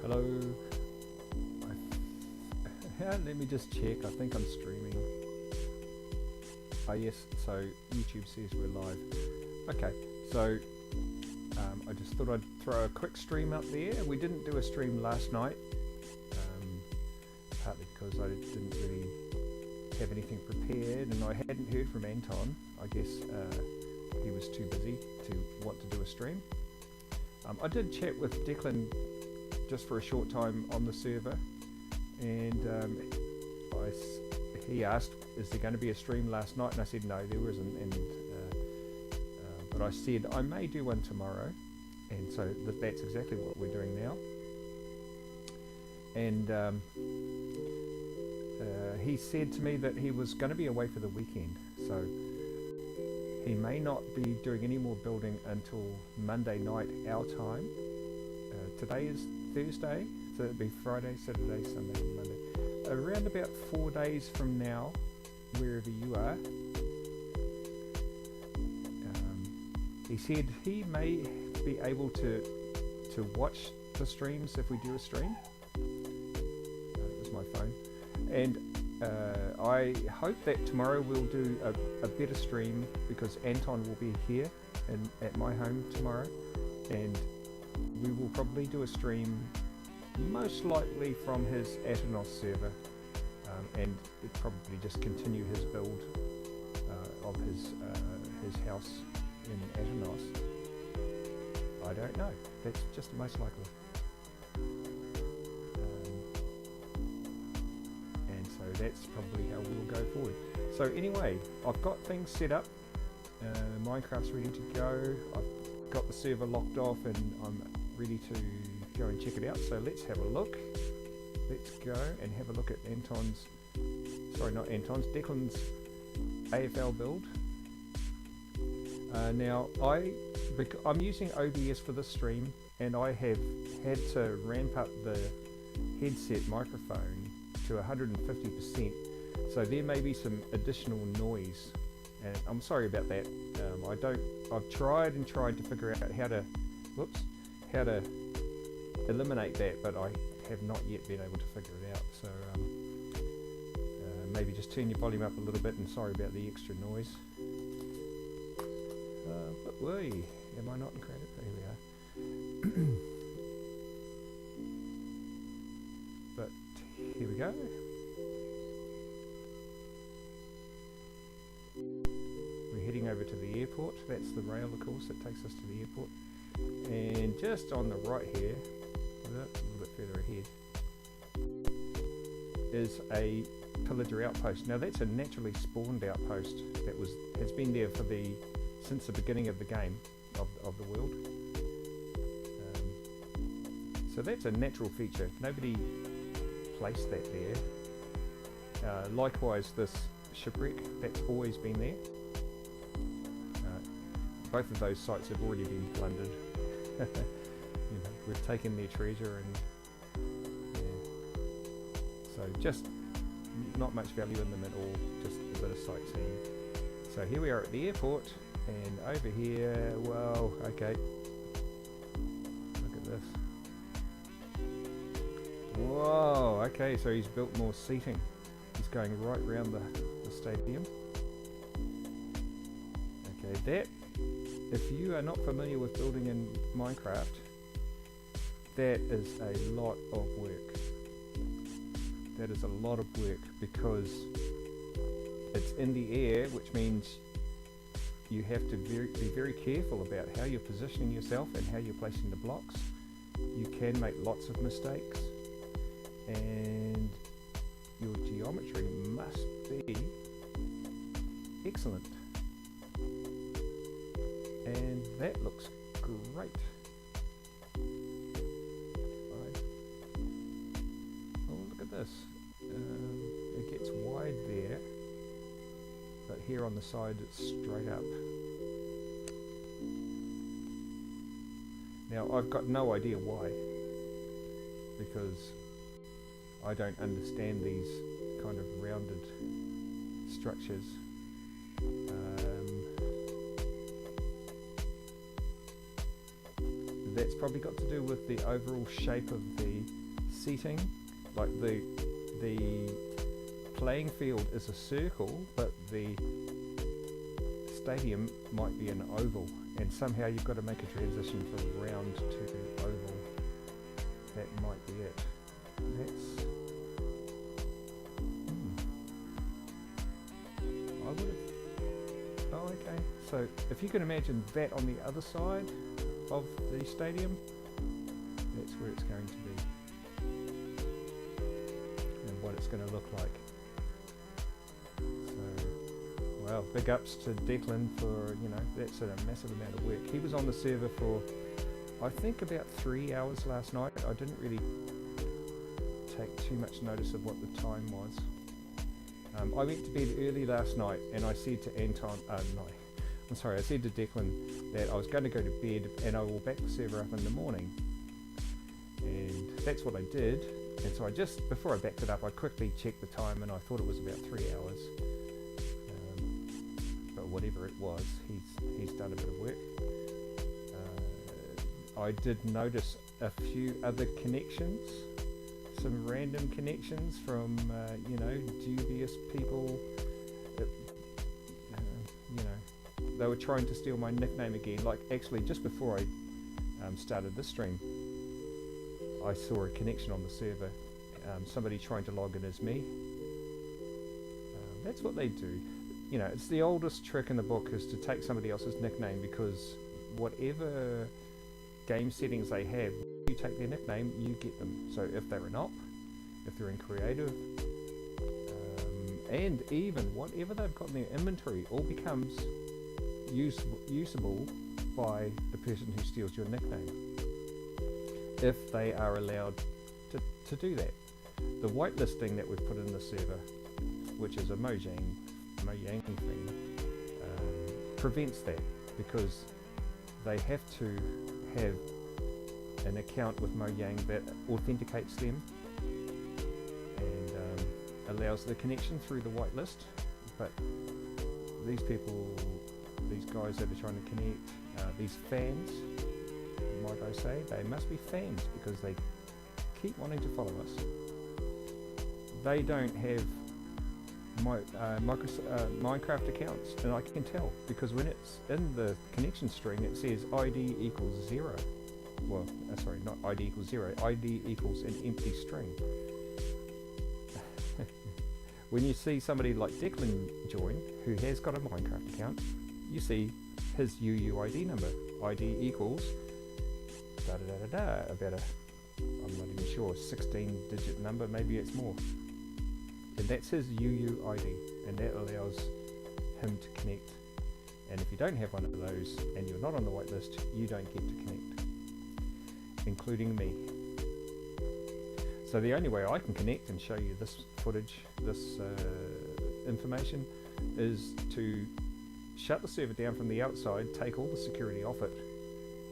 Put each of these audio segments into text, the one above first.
Hello. Let me just check. I think I'm streaming. Oh yes, so YouTube says we're live. Okay, so I just thought I'd throw a quick stream up there. We didn't do a stream last night, partly because I didn't really have anything prepared, and I hadn't heard from Anton. I guess he was too busy to want to do a stream. I did chat with Declan just for a short time on the server, and he asked, is there going to be a stream last night? And I said no, there isn't, and but I said I may do one tomorrow, and so that's exactly what we're doing now. And he said to me that he was going to be away for the weekend, so he may not be doing any more building until Monday night our time. Today is Thursday, so it'll be Friday, Saturday, Sunday, Monday. Around about 4 days from now, wherever you are. He said he may be able to watch the streams if we do a stream. That was my phone. And I hope that tomorrow we'll do a better stream, because Anton will be here at my home tomorrow, and we will probably do a stream most likely from his Atenos server, and probably just continue his build of his house in Atenos. I don't know, that's just most likely. And so that's probably how we'll go forward. So anyway, I've got things set up. Minecraft's ready to go. I've got the server locked off, and I'm ready to go and check it out. So let's have a look. Let's go and have a look at Declan's AFL build. Now I'm using OBS for this stream, and I have had to ramp up the headset microphone to 150%, so there may be some additional noise, and I'm sorry about that. I've tried to figure out how to eliminate that, but I have not yet been able to figure it out. So maybe just turn your volume up a little bit, and sorry about the extra noise. But wait, am I not in credit? Here we are. But here we go. We're heading over to the airport. That's the rail, of course, that takes us to the airport. And just on the right here, a little bit further ahead, is a pillager outpost. Now that's a naturally spawned outpost that has been there since the beginning of the game, of the world. So that's a natural feature. Nobody placed that there. Likewise, this shipwreck, that's always been there. Both of those sites have already been plundered. We've taken their treasure, and so just not much value in them at all, just a bit of sightseeing. So here we are at the airport, and over here, well, okay, look at this. Whoa, okay, so he's built more seating. He's going right round the stadium. Okay, that, if you are not familiar with building in Minecraft, that is a lot of work. That is a lot of work, because it's in the air, which means you have to be very careful about how you're positioning yourself and how you're placing the blocks. You can make lots of mistakes, and your geometry must be excellent. And that looks great. Oh, look at this. It gets wide there, but here on the side it's straight up. Now I've got no idea why, because I don't understand these kind of rounded structures. that's probably got to do with the overall shape of the seating. Like the playing field is a circle, but the stadium might be an oval, and somehow you've got to make a transition from round to oval. That might be it. That's I would have. Oh, okay. So if you can imagine that on the other side of the stadium, that's where it's going to be, and what it's going to look like. So, well, big ups to Declan for, that's a massive amount of work. He was on the server for, I think, about 3 hours last night. I didn't really take too much notice of what the time was. I went to bed early last night, and I said to Anton, I said to Declan that I was going to go to bed and I will back the server up in the morning. And that's what I did. And so before I backed it up, I quickly checked the time, and I thought it was about 3 hours. But whatever it was, he's done a bit of work. I did notice a few other connections. Some random connections from, dubious people. They were trying to steal my nickname again. Like, actually, just before I started this stream, I saw a connection on the server. Somebody trying to log in as me. That's what they do. It's the oldest trick in the book, is to take somebody else's nickname, because whatever game settings they have, you take their nickname, you get them. So if they're an op, if they're in creative, and even whatever they've got in their inventory, all becomes usable by the person who steals your nickname, if they are allowed to do that. The whitelisting that we've put in the server, which is a Mojang thing, prevents that, because they have to have an account with Mojang that authenticates them and allows the connection through the whitelist. But these guys that are trying to connect, these fans, might I say, they must be fans, because they keep wanting to follow us. They don't have Minecraft accounts, and I can tell, because when it's in the connection string, it says ID equals 0. Well, sorry, not ID equals 0, ID equals an empty string. When you see somebody like Declan join, who has got a Minecraft account, you see his UUID number. ID equals about I'm not even sure, 16-digit number, maybe it's more. And that's his UUID, and that allows him to connect. And if you don't have one of those, and you're not on the whitelist, you don't get to connect, including me. So the only way I can connect and show you this footage, this information, is to shut the server down from the outside, take all the security off it,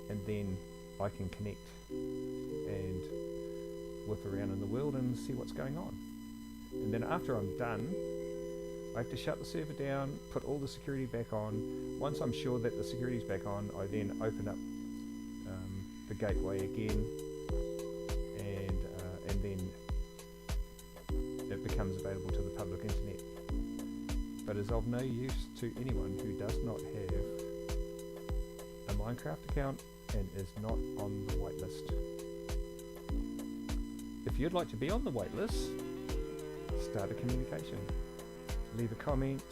and then I can connect and whip around in the world and see what's going on. And then after I'm done, I have to shut the server down, put all the security back on. Once I'm sure that the security's back on, I then open up the gateway again, and then it becomes available to the public internet. But is of no use to anyone who does not have a Minecraft account and is not on the whitelist. If you'd like to be on the whitelist, start a communication. Leave a comment,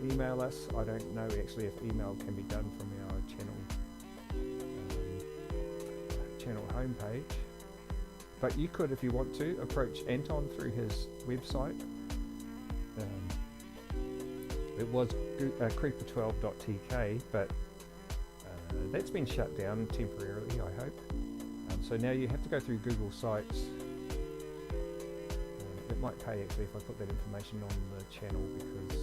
email us. I don't know actually if email can be done from our channel homepage, but you could, if you want to, approach Anton through his website. It was creeper12.tk, but that's been shut down temporarily, I hope. So now you have to go through Google Sites. It might pay actually if I put that information on the channel, because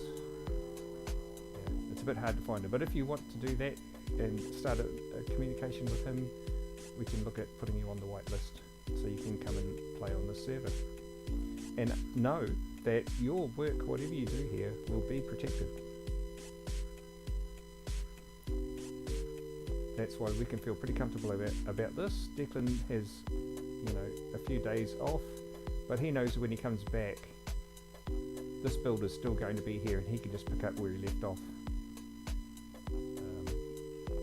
it's a bit hard to find it. But if you want to do that and start a communication with him, we can look at putting you on the whitelist so you can come and play on the server. And know that your work, whatever you do here, will be protected. that's why we can feel pretty comfortable about this. Declan has, a few days off, but he knows when he comes back, this build is still going to be here, and he can just pick up where he left off,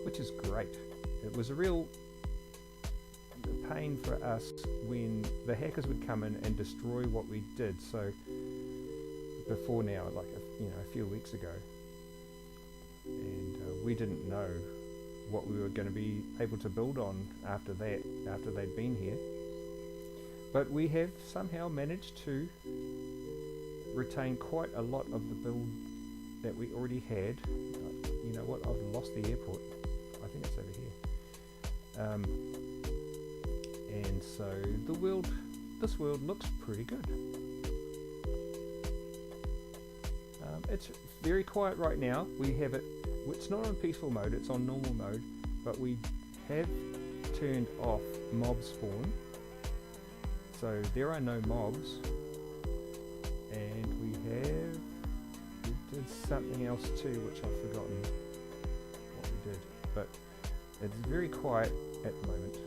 which is great. It was a real pain for us when the hackers would come in and destroy what we did. So before now, like a few weeks ago, and we didn't know what we were going to be able to build on after they'd been here. But we have somehow managed to retain quite a lot of the build that we already had. You know what? I've lost the airport. I think it's over here. And so this world looks pretty good. It's very quiet right now. We have it. It's not on peaceful mode. It's on normal mode. But we have turned off mob spawn, so there are no mobs. And we did something else too, which I've forgotten what we did. But it's very quiet at the moment.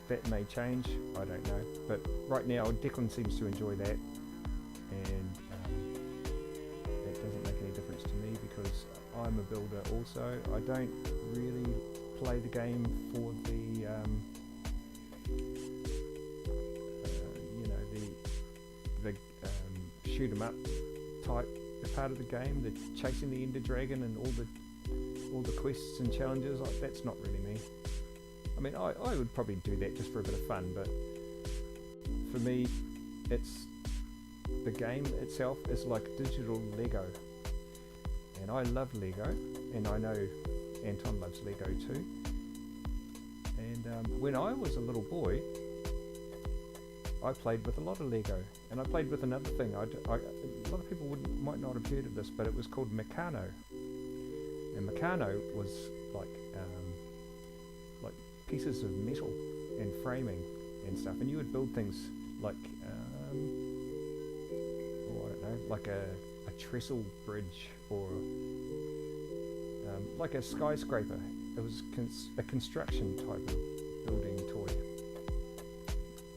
That may change, I don't know, but right now Declan seems to enjoy that, and that doesn't make any difference to me because I'm a builder also. I don't really play the game for the shoot 'em up type part of the game, the chasing the Ender Dragon and all the quests and challenges. That's not really me. I mean, I would probably do that just for a bit of fun, but for me, the game itself is like digital Lego, and I love Lego, and I know Anton loves Lego too. And when I was a little boy, I played with a lot of Lego, and I played with another thing. A lot of people might not have heard of this, but it was called Meccano, and Meccano was like pieces of metal and framing and stuff, and you would build things like I don't know, like a trestle bridge, or like a skyscraper. It was a construction type of building toy.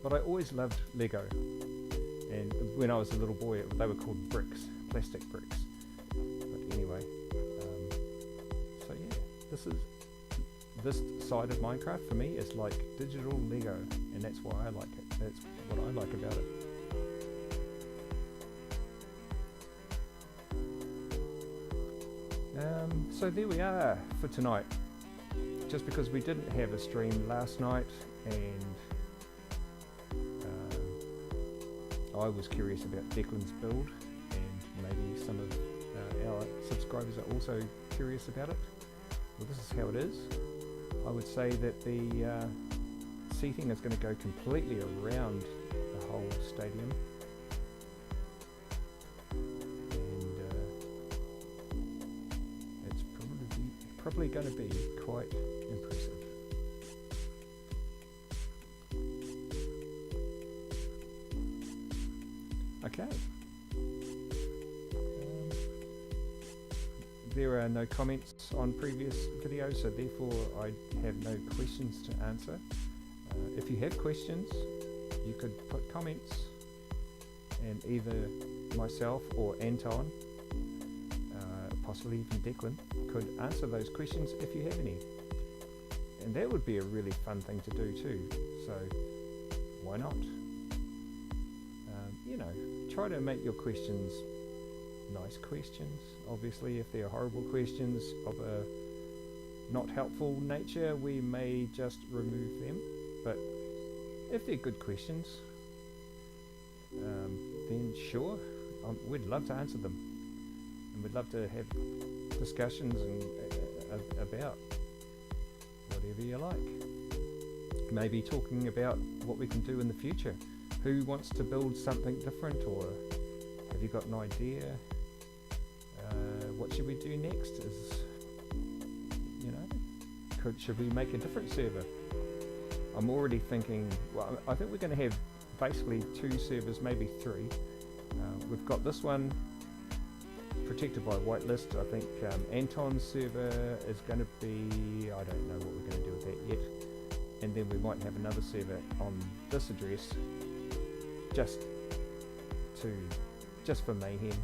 But I always loved Lego, and when I was a little boy they were called bricks, plastic bricks. But anyway, so yeah, this side of Minecraft for me is like digital Lego, and that's why I like it. That's what I like about it. So there we are for tonight. Just because we didn't have a stream last night, and I was curious about Declan's build, and maybe some of our subscribers are also curious about it. Well, this is how it is. I would say that the seating is going to go completely around the whole stadium, and it's probably going to be quite impressive. Okay. There are no comments on previous videos, so therefore I have no questions to answer. If you have questions, you could put comments, and either myself or Anton, possibly even Declan, could answer those questions if you have any. And that would be a really fun thing to do too, so why not? Try to make your questions nice questions. Obviously, if they're horrible questions of a not helpful nature, we may just remove them. But if they're good questions, then sure, we'd love to answer them, and we'd love to have discussions and about whatever you like. Maybe talking about what we can do in the future. Who wants to build something different, or have you got an idea? What should we do next? Should we make a different server? I'm already thinking, well, I think we're going to have basically 2 servers, maybe 3. We've got this one protected by whitelist. I think Anton's server is going to be, I don't know what we're going to do with that yet. And then we might have another server on this address just for mayhem.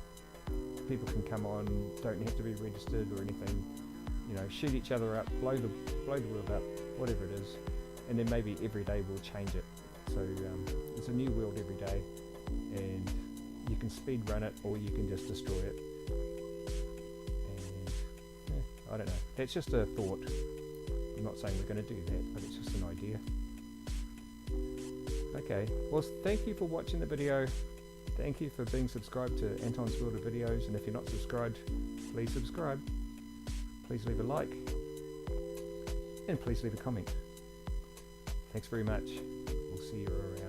People can come on, don't have to be registered or anything. You know, shoot each other up, blow the world up, whatever it is. And then maybe every day we'll change it. So it's a new world every day, and you can speed run it or you can just destroy it. And yeah, I don't know. That's just a thought. I'm not saying we're going to do that, but it's just an idea. Okay, well, thank you for watching the video. Thank you for being subscribed to Anton's World of Videos, and if you're not subscribed, please subscribe. Please leave a like, and please leave a comment. Thanks very much. We'll see you around.